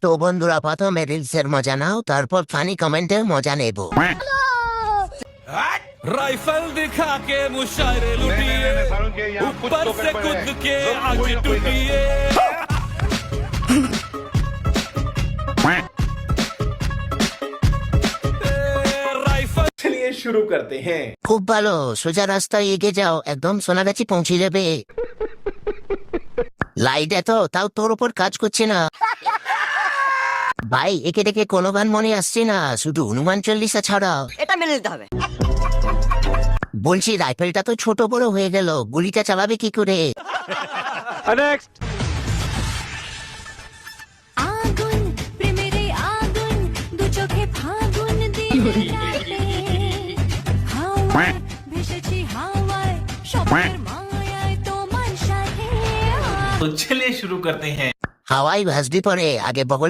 তো বন্ধুরা প্রথমে রিলসের মজা নাও, তারপর ফানি কমেন্টের মজা নেব। राइफल दिखा के मुशायरे लुटिए, ऊपर से कूद के आगे टूटिए। राइफल चलिए शुरू करते हैं। খুব ভালো, সোজা রাস্তায় এগিয়ে যাও, একদম সোনাগাছি পৌঁছে যাবে। লাইট এত, তাও তোর উপর কাজ করছে না ভাই। একে দেখে কোনো গান মনে আসছে না, শুধু হনুমান চল্লিশা ছাড়া। এটা মেনে নিতে হবে। বলছি রাইফেলটা তো ছোট বড় হয়ে গেল, গুলিটা চালাবে কি করে? আগুন প্রেমের এই আগুন, দু চোখে ফাগুন দিয়ে রাতে, হাওয়ায় ভেসেছি হাওয়ায়, স্বপ্নের মায়ায় তোমার সাথে। तो चलिए शुरू करते हैं। হাওয়াই ভাসবি পরে, আগে বগল